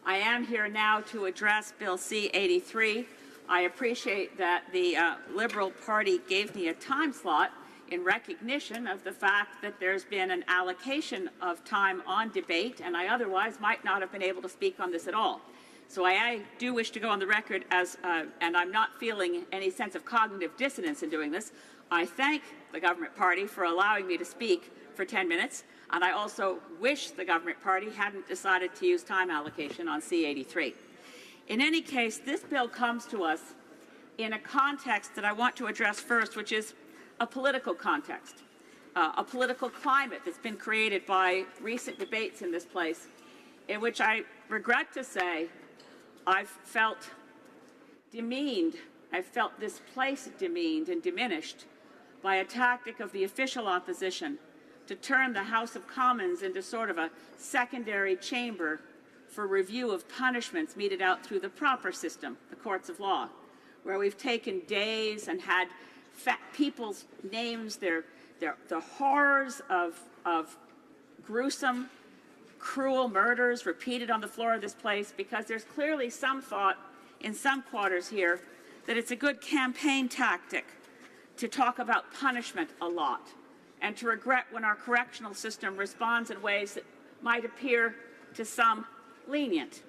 I am here now to address Bill C-83. I appreciate that the Liberal Party gave me a time slot in recognition of the fact that there's been an allocation of time on debate, and I otherwise might not have been able to speak on this at all. So I do wish to go on the record as, and I'm not feeling any sense of cognitive dissonance in doing this. I thank the government party for allowing me to speak for 10 minutes, and I also wish the government party hadn't decided to use time allocation on C-83. In any case, this bill comes to us in a context that I want to address first, which is a political context, a political climate that's been created by recent debates in this place, in which I regret to say I've felt demeaned, I've felt this place demeaned and diminished by a tactic of the official opposition to turn the House of Commons into sort of a secondary chamber for review of punishments meted out through the proper system, the courts of law, where we've taken days and had people's names, the horrors of gruesome, cruel murders repeated on the floor of this place, because there's clearly some thought in some quarters here that it's a good campaign tactic to talk about punishment a lot and to regret when our correctional system responds in ways that might appear to some lenient.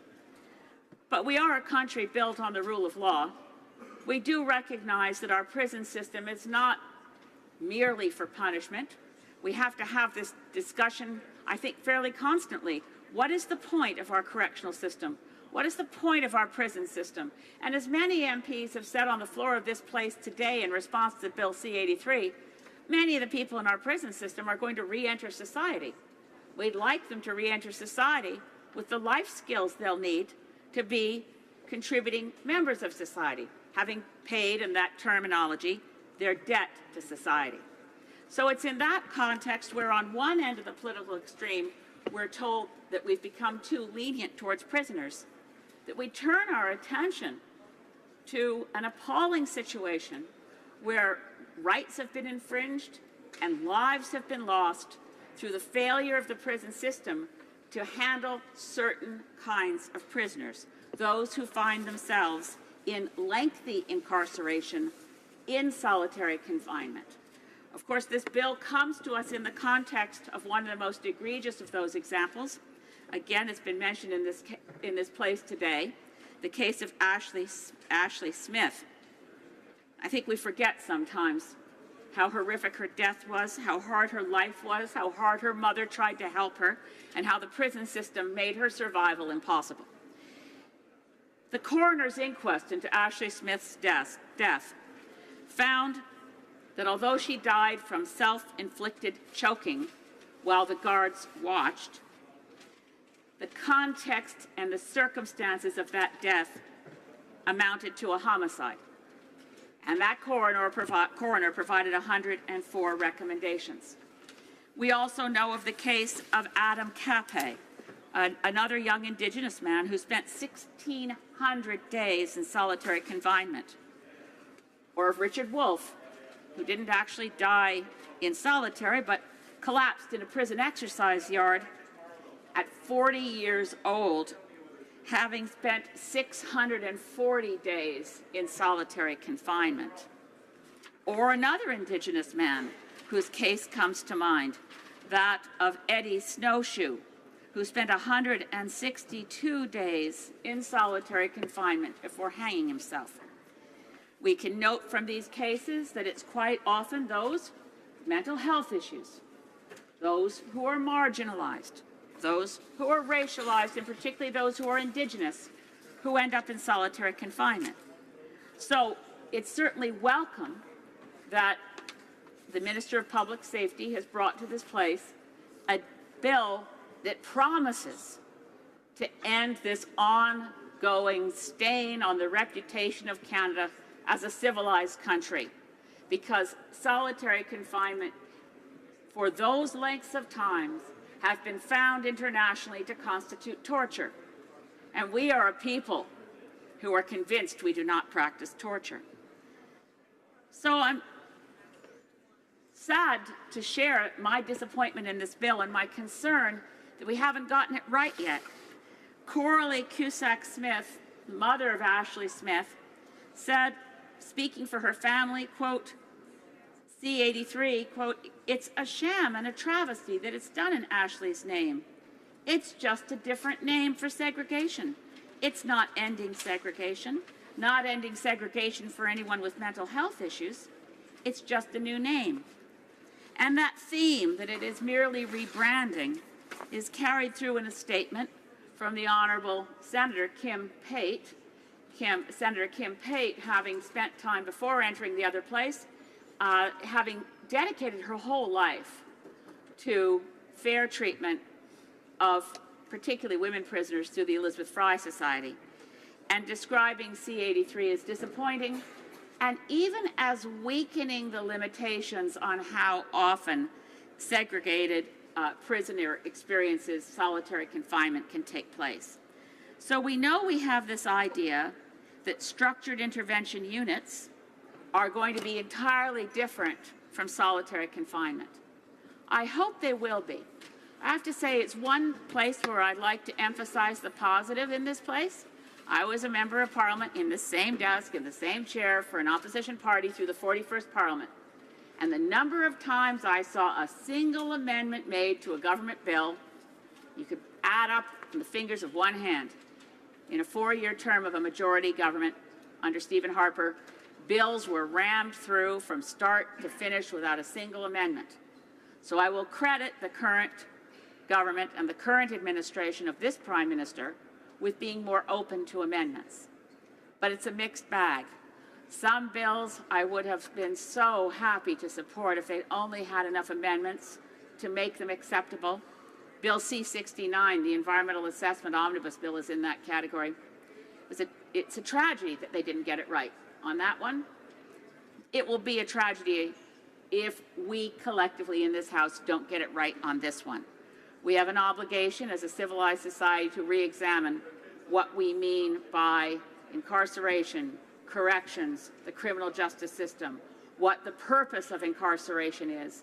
But we are a country built on the rule of law. We do recognize that our prison system is not merely for punishment. We have to have this discussion, I think, fairly constantly. What is the point of our correctional system? What is the point of our prison system? And as many MPs have said on the floor of this place today in response to Bill C-83, many of the people in our prison system are going to re-enter society. We'd like them to re-enter society with the life skills they'll need to be contributing members of society, having paid, in that terminology, their debt to society. So it's in that context where on one end of the political extreme, we're told that we've become too lenient towards prisoners, that we turn our attention to an appalling situation where rights have been infringed and lives have been lost through the failure of the prison system to handle certain kinds of prisoners, those who find themselves in lengthy incarceration, in solitary confinement. Of course, this bill comes to us in the context of one of the most egregious of those examples. Again, it's been mentioned in this place today, the case of Ashley Smith. I think we forget sometimes how horrific her death was, how hard her life was, how hard her mother tried to help her, and how the prison system made her survival impossible. The coroner's inquest into Ashley Smith's death found that although she died from self-inflicted choking while the guards watched, the context and the circumstances of that death amounted to a homicide. And that coroner provided 104 recommendations. We also know of the case of Adam Cape, another young Indigenous man who spent 1,600 days in solitary confinement. Or of Richard Wolfe, who didn't actually die in solitary, but collapsed in a prison exercise yard at 40 years old, having spent 640 days in solitary confinement. Or another Indigenous man whose case comes to mind, that of Eddie Snowshoe, who spent 162 days in solitary confinement before hanging himself. We can note from these cases that it's quite often those with mental health issues, those who are marginalized, those who are racialized, and particularly those who are Indigenous, who end up in solitary confinement. So it's certainly welcome that the Minister of Public Safety has brought to this place a bill that promises to end this ongoing stain on the reputation of Canada as a civilized country, because solitary confinement for those lengths of time have been found internationally to constitute torture. And we are a people who are convinced we do not practice torture. So I'm sad to share my disappointment in this bill and my concern that we haven't gotten it right yet. Coralie Cusack Smith, mother of Ashley Smith, said, speaking for her family, quote, C-83, quote, "It's a sham and a travesty that it's done in Ashley's name. It's just a different name for segregation. It's not ending segregation, not ending segregation for anyone with mental health issues. It's just a new name." And that theme, that it is merely rebranding, is carried through in a statement from the Honorable Senator Kim Pate. Senator Kim Pate, having spent time before entering the other place, having dedicated her whole life to fair treatment of particularly women prisoners through the Elizabeth Fry Society, and describing C-83 as disappointing and even as weakening the limitations on how often segregated prisoner experiences, solitary confinement can take place. So we know we have this idea that structured intervention units are going to be entirely different from solitary confinement. I hope they will be. I have to say it's one place where I'd like to emphasize the positive in this place. I was a member of Parliament in the same desk, in the same chair for an opposition party through the 41st Parliament. And the number of times I saw a single amendment made to a government bill, you could add up on the fingers of one hand. In a 4-year term of a majority government under Stephen Harper, bills were rammed through from start to finish without a single amendment. So I will credit the current government and the current administration of this Prime Minister with being more open to amendments. But it's a mixed bag. Some bills I would have been so happy to support if they only had enough amendments to make them acceptable. Bill C-69, the Environmental Assessment Omnibus Bill, is in that category. It's a tragedy that they didn't get it right on that one. It will be a tragedy if we collectively in this House don't get it right on this one. We have an obligation as a civilized society to re-examine what we mean by incarceration, corrections, the criminal justice system, what the purpose of incarceration is.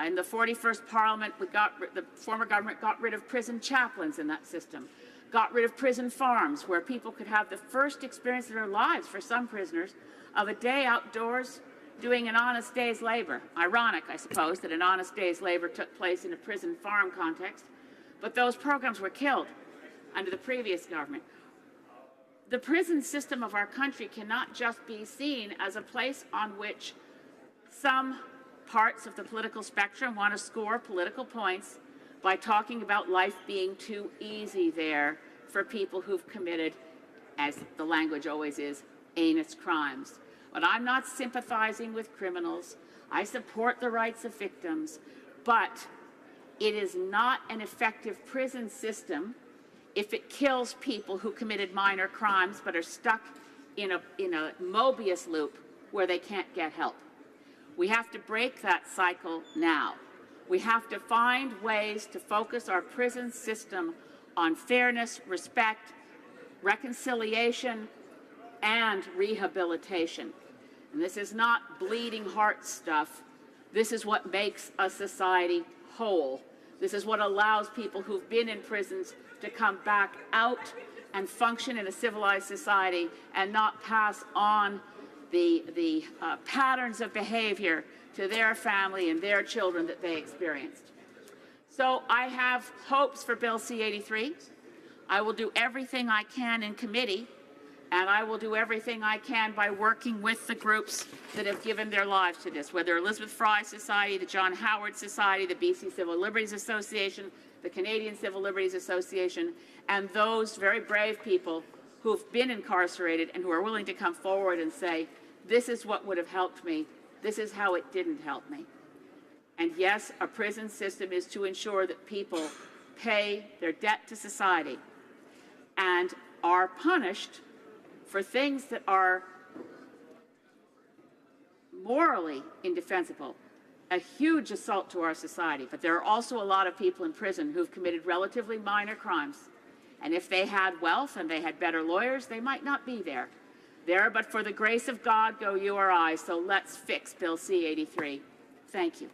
In the 41st Parliament, the former government got rid of prison chaplains in that system, got rid of prison farms where people could have the first experience of their lives, for some prisoners, of a day outdoors doing an honest day's labor. Ironic, I suppose, that an honest day's labor took place in a prison farm context, but those programs were killed under the previous government. The prison system of our country cannot just be seen as a place on which some parts of the political spectrum want to score political points by talking about life being too easy there for people who've committed, as the language always is, heinous crimes. But I'm not sympathizing with criminals. I support the rights of victims, but it is not an effective prison system if it kills people who committed minor crimes but are stuck in a Mobius loop where they can't get help. We have to break that cycle now. We have to find ways to focus our prison system on fairness, respect, reconciliation, and rehabilitation. And this is not bleeding heart stuff. This is what makes a society whole. This is what allows people who've been in prisons to come back out and function in a civilized society and not pass on the patterns of behavior to their family and their children that they experienced. So I have hopes for Bill C-83. I will do everything I can in committee, and I will do everything I can by working with the groups that have given their lives to this, whether Elizabeth Fry Society, the John Howard Society, the BC Civil Liberties Association, the Canadian Civil Liberties Association, and those very brave people who've been incarcerated and who are willing to come forward and say, this is what would have helped me, this is how it didn't help me. And yes, a prison system is to ensure that people pay their debt to society and are punished for things that are morally indefensible, a huge assault to our society. But there are also a lot of people in prison who've committed relatively minor crimes. And if they had wealth and they had better lawyers, they might not be there. But for the grace of God go you or I, so let's fix Bill C-83. Thank you.